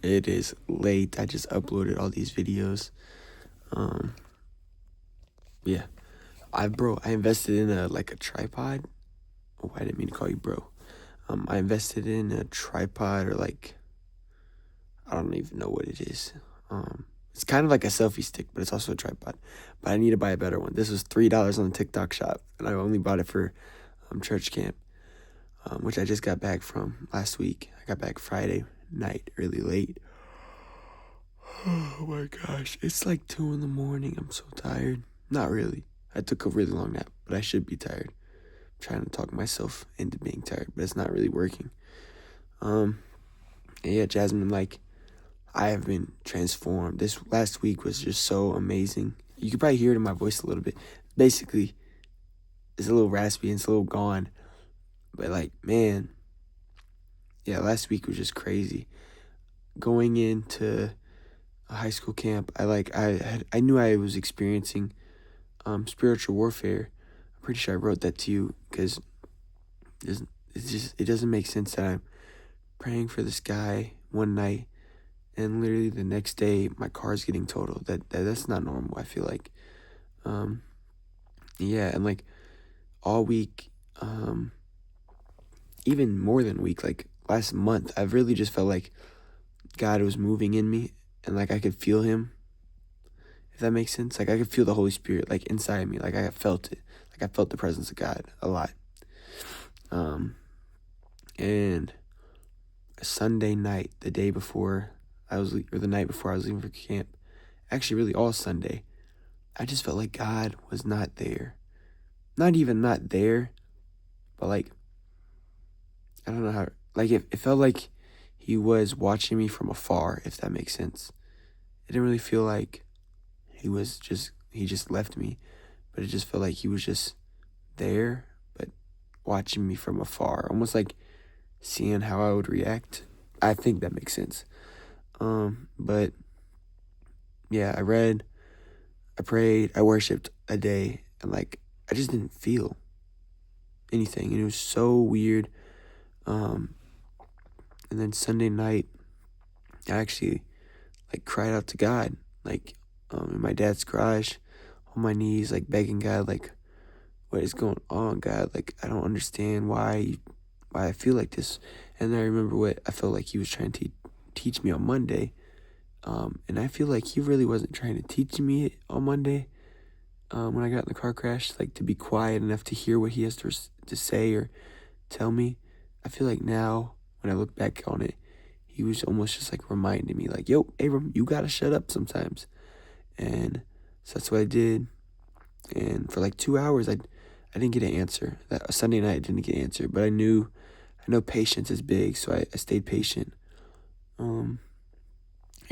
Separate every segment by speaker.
Speaker 1: It is late. I just uploaded all these videos. Um, yeah. I invested in a tripod. Oh, I didn't mean to call you bro. I invested in a tripod or I don't even know what it is. It's kind of like a selfie stick, but it's also a tripod. But I need to buy a better one. This was $3 on the TikTok shop, and I only bought it for church camp, which I just got back from last week. I got back Friday night, really late. Oh my gosh, it's like 2 in the morning. I'm so tired. Not really. I took a really long nap, but I should be tired. I'm trying to talk myself into being tired, but it's not really working. Um, and yeah, Jasmine, I have been transformed. This last week was just so amazing. You could probably hear it in my voice a little bit. Basically, it's a little raspy and it's a little gone. But man, yeah, last week was just crazy. Going into a high school camp, I knew I was experiencing spiritual warfare. I'm pretty sure I wrote that to you because it doesn't make sense that I'm praying for this guy one night and literally the next day my car's getting totaled. That's not normal. I feel like, yeah, and all week, even more than a week, like last month, I've really just felt like God was moving in me and I could feel Him. If that makes sense, I could feel the Holy Spirit inside me. I felt it. I felt the presence of God a lot. And Sunday night, the day before or the night before I was leaving for camp, actually really all Sunday, I just felt like God was not there. Not even not there, but I don't know how, it felt like He was watching me from afar, if that makes sense. It didn't really feel like He just left me, but it just felt like He was just there, but watching me from afar, almost like seeing how I would react. I think that makes sense. But yeah, I read, I prayed, I worshiped a day, and I just didn't feel anything, and it was so weird. And then Sunday night, I actually cried out to God, in my dad's garage, on my knees, begging God, what is going on, God? I don't understand why I feel like this. And then I remember what I felt like He was trying to teach me on Monday. And I feel like He really wasn't trying to teach me it on Monday. When I got in the car crash, to be quiet enough to hear what He has to say or tell me. I feel like now, when I look back on it, He was almost just reminding me, yo, Abram, you gotta shut up sometimes. And so that's what I did. And for 2 hours, I didn't get an answer. That Sunday night, I didn't get an answer, but I know patience is big, so I stayed patient. I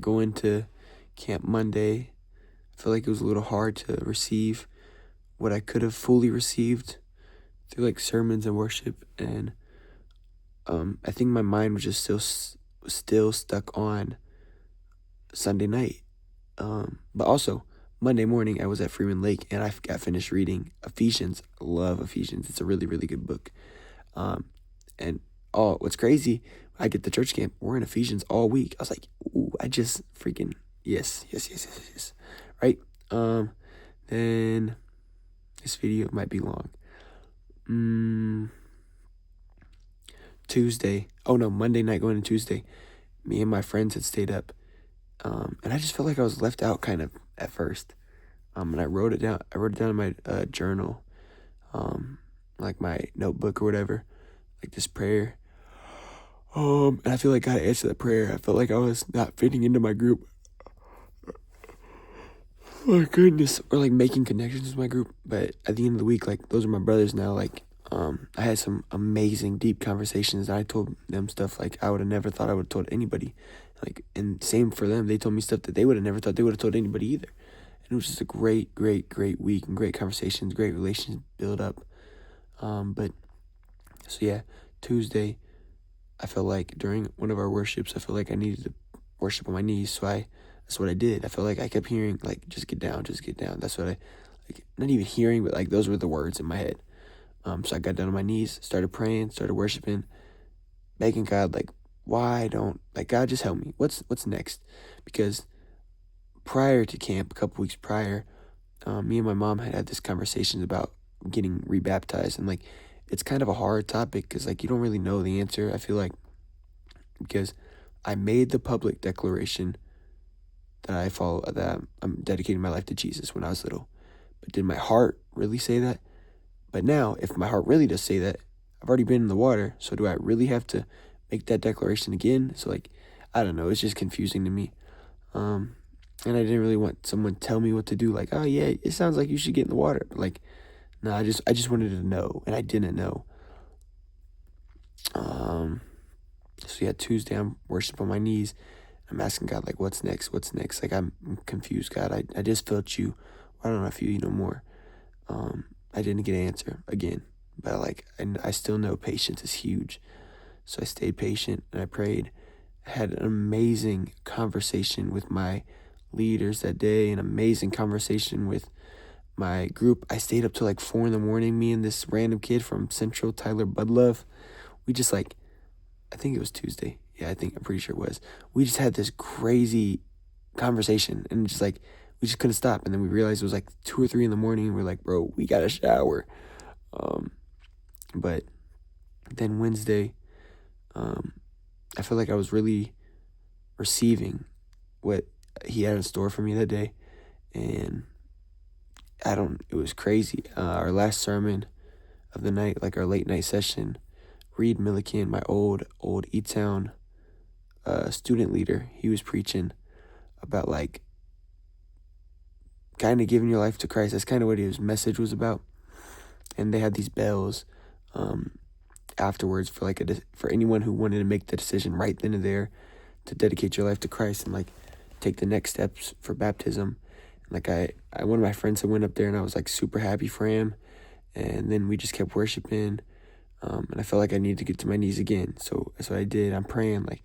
Speaker 1: go into camp Monday. I feel like it was a little hard to receive what I could have fully received through sermons and worship, and I think my mind was just still stuck on Sunday night. But also Monday morning, I was at Freeman Lake and I got finished reading Ephesians. I love Ephesians. It's a really, really good book. And what's crazy, I get to church camp, we're in Ephesians all week. I was like, ooh, I just freaking, yes. Right? Then this video might be long. Monday night going to Tuesday, me and my friends had stayed up. And I just felt like I was left out kind of at first. And I wrote it down. I wrote it down in my journal, my notebook or whatever, this prayer. And I feel like God answered that prayer. I felt like I was not fitting into my group. Oh my goodness. Or making connections with my group. But at the end of the week, those are my brothers now. I had some amazing deep conversations. I told them stuff I would have never thought I would have told anybody. And same for them. They told me stuff that they would have never thought they would have told anybody either. And it was just a great, great, great week and great conversations, great relations build up. So yeah, Tuesday, I felt like during one of our worships, I felt like I needed to worship on my knees. So that's what I did. I felt like I kept hearing just get down, just get down. That's what I, not even hearing, but those were the words in my head. So I got down on my knees, started praying, started worshiping, begging God, why don't, like, God, just help me. What's next? Because prior to camp, a couple weeks prior, me and my mom had this conversation about getting rebaptized, and like, it's kind of a hard topic because like you don't really know the answer. I feel like because I made the public declaration that I'm dedicating my life to Jesus when I was little, but did my heart really say that? But now, if my heart really does say that, I've already been in the water, so do I really have to make that declaration again? So like, I don't know. It's just confusing to me. Um, and I didn't really want someone to tell me what to do. Like, oh yeah, it sounds like you should get in the water. But like, no, I just wanted to know, and I didn't know. Um, so yeah, Tuesday I'm worshiping on my knees. I'm asking God like, what's next? What's next? Like I'm confused, God. I just felt you. Why don't I feel you no more? I didn't get an answer again, but like I still know patience is huge. So I stayed patient and I prayed. I had an amazing conversation with my leaders that day, an amazing conversation with my group. I stayed up till like 4 in the morning. Me and this random kid from Central, Tyler Budlove. We just like, I think it was Tuesday. Yeah, I'm pretty sure it was. We just had this crazy conversation and just like, we just couldn't stop. And then we realized it was like 2 or 3 in the morning. And we're like, bro, we got to shower. Um, but then Wednesday, I feel like I was really receiving what he had in store for me that day. And it was crazy. Our last sermon of the night, like our late night session, Reed Milliken, my old E-Town student leader, he was preaching about like kind of giving your life to Christ. That's kind of what his message was about. And they had these bells afterwards for like for anyone who wanted to make the decision right then and there to dedicate your life to Christ and like take the next steps for baptism. And like one of my friends had went up there and I was like super happy for him. And then we just kept worshiping. And I felt like I needed to get to my knees again. So that's what I did. I'm praying like,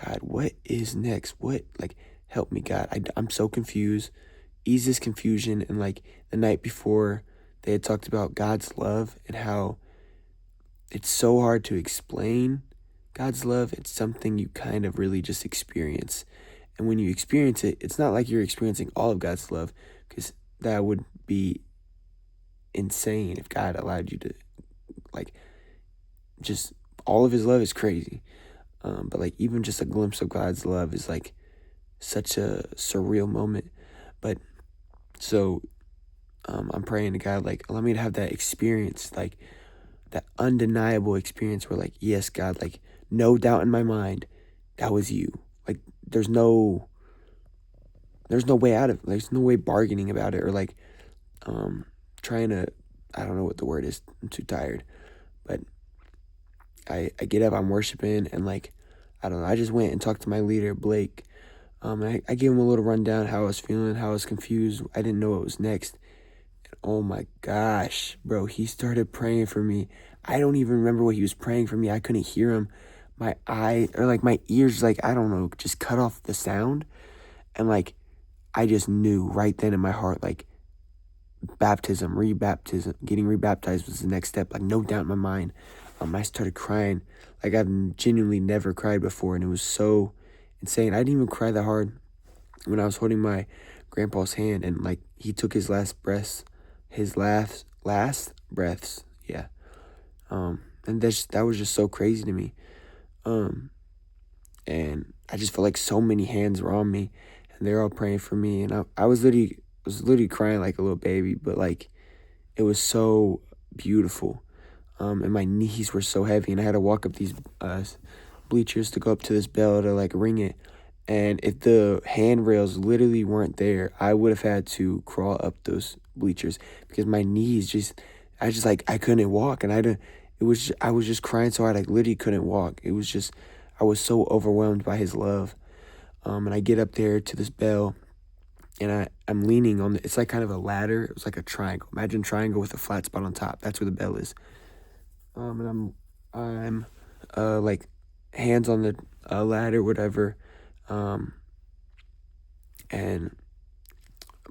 Speaker 1: God, what is next? Like, help me, God. I'm so confused. Ease this confusion. And like the night before, they had talked about God's love and how it's so hard to explain God's love. It's something you kind of really just experience. And when you experience it, it's not like you're experiencing all of God's love, because that would be insane if God allowed you to, like, just all of his love is crazy. But like even just a glimpse of God's love is like such a surreal moment. But so I'm praying to God, like, allow me to have that experience, like that undeniable experience where like, yes, God, like no doubt in my mind, that was you. Like there's no way out of it. There's no way bargaining about it or like trying to, I don't know what the word is. I'm too tired. But I get up, I'm worshiping, and like, I don't know, I just went and talked to my leader, Blake. I gave him a little rundown how I was feeling, how I was confused. I didn't know what was next. And oh my gosh, bro, he started praying for me. I don't even remember what he was praying for me. I couldn't hear him. My ears, like, I don't know, just cut off the sound. And like, I just knew right then in my heart, like, getting rebaptized was the next step. Like, no doubt in my mind. I started crying like I've genuinely never cried before, and it was so insane. I didn't even cry that hard when I was holding my grandpa's hand, and like he took his last breaths, yeah. And that was just so crazy to me. And I just felt like so many hands were on me, and they're all praying for me, and I was literally crying like a little baby, but like it was so beautiful. And my knees were so heavy, and I had to walk up these bleachers to go up to this bell to like ring it. And if the handrails literally weren't there, I would have had to crawl up those bleachers because my knees I couldn't walk, and I was just crying so hard I literally couldn't walk. I was so overwhelmed by his love. And I get up there to this bell, and I'm leaning on it's like kind of a ladder. It was like a triangle. Imagine a triangle with a flat spot on top. That's where the bell is. And I'm like hands on the ladder, whatever. And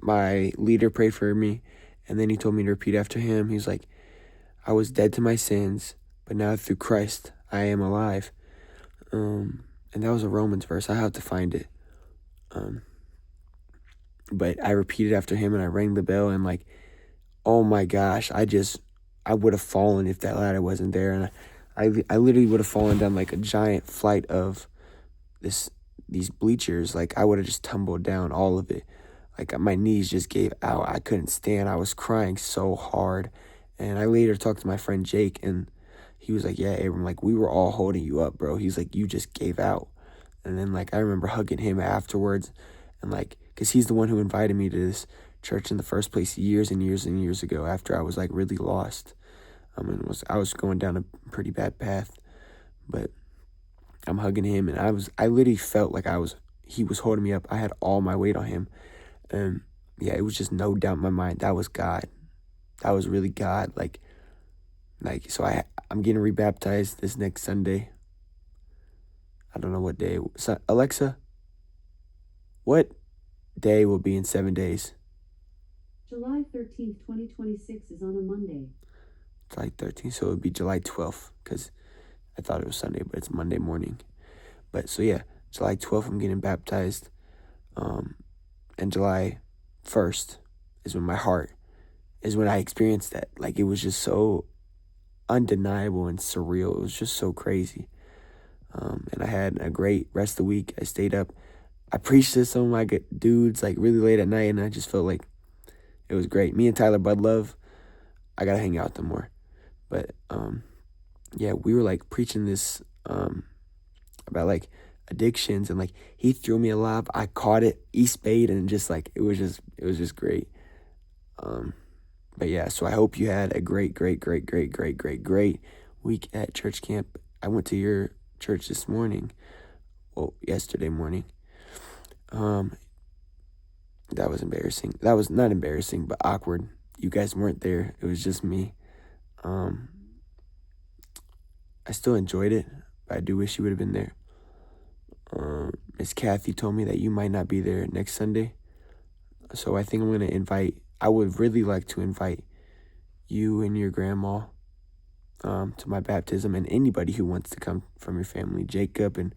Speaker 1: my leader prayed for me, and then he told me to repeat after him. He's like, I was dead to my sins, but now through Christ, I am alive. And that was a Romans verse. I have to find it. But I repeated after him and I rang the bell and like, oh my gosh, I would have fallen if that ladder wasn't there. And I literally would have fallen down like a giant flight of these bleachers. Like I would have just tumbled down all of it. Like my knees just gave out. I couldn't stand. I was crying so hard. And I later talked to my friend Jake and he was like, yeah, Abram, like we were all holding you up, bro. He's like, you just gave out. And then like I remember hugging him afterwards and like, cause he's the one who invited me to this church in the first place years and years and years ago after I was like really lost. And I was going down a pretty bad path, but I'm hugging him and I literally felt like he was holding me up. I had all my weight on him. And yeah, it was just no doubt in my mind. That was God. That was really God. So I'm getting rebaptized this next Sunday. I don't know what day. So, Alexa, what day will be in 7 days?
Speaker 2: July 13th, 2026 is on a Monday.
Speaker 1: July 13th, so it would be July 12th, because I thought it was Sunday, but it's Monday morning. But so yeah, July 12th, I'm getting baptized. And July 1st is when I experienced that. Like, it was just so undeniable and surreal. It was just so crazy. And I had a great rest of the week. I stayed up. I preached to some of my dudes, like, really late at night, and I just felt like it was great. Me and Tyler Budlove, I gotta hang out with them more. But, yeah, we were, like, preaching this, about, like, addictions, and, like, he threw me a lob. I caught it, East Bait, and just, like, it was just great. But, yeah, so I hope you had a great week at church camp. I went to your church this morning. Well, yesterday morning. That was embarrassing. That was not embarrassing, but awkward. You guys weren't there. It was just me. I still enjoyed it, but I do wish you would have been there. Miss Kathy told me that you might not be there next Sunday. So I think I would really like to invite you and your grandma to my baptism, and anybody who wants to come from your family, Jacob and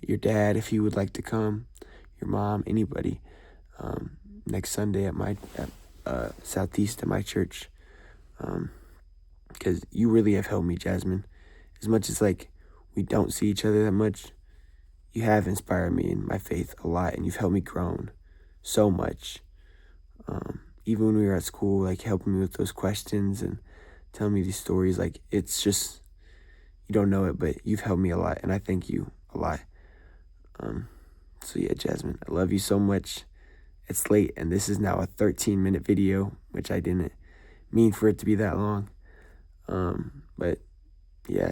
Speaker 1: your dad, if he would like to come, your mom, anybody, next Sunday at Southeast at my church, because you really have helped me, Jasmine. As much as like we don't see each other that much, you have inspired me in my faith a lot, and you've helped me grow so much. Even when we were at school, like helping me with those questions and telling me these stories, like it's just, you don't know it, but you've helped me a lot, and I thank you a lot. So yeah, Jasmine, I love you so much. It's late, and this is now a 13-minute video, which I didn't mean for it to be that long. But yeah,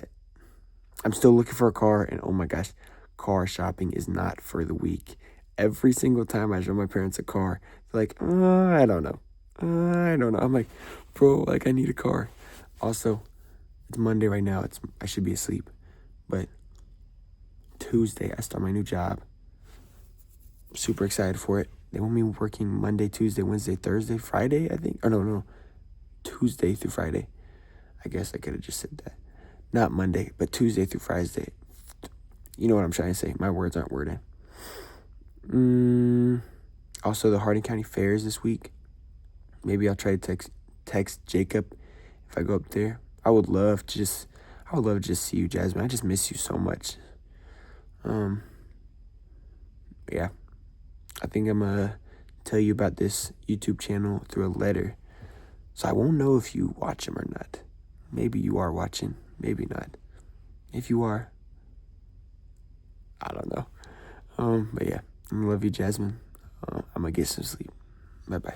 Speaker 1: I'm still looking for a car, and oh my gosh, car shopping is not for the weak. Every single time I show my parents a car, they're like, I don't know. I'm like, bro, like I need a car. Also, it's Monday right now. I should be asleep. But Tuesday, I start my new job. Super excited for it. They want me working Monday, Tuesday, Wednesday, Thursday, Friday, I think. Or no. Tuesday through Friday. I guess I could have just said that. Not Monday, but Tuesday through Friday. You know what I'm trying to say. My words aren't wording. Also, the Hardin County Fair is this week. Maybe I'll try to text Jacob if I go up there. I would love to just see you, Jasmine. I just miss you so much. Yeah. I think I'm gonna tell you about this YouTube channel through a letter. So I won't know if you watch them or not. Maybe you are watching, maybe not. If you are, I don't know. But yeah, I love you, Jasmine. I'm gonna get some sleep. Bye-bye.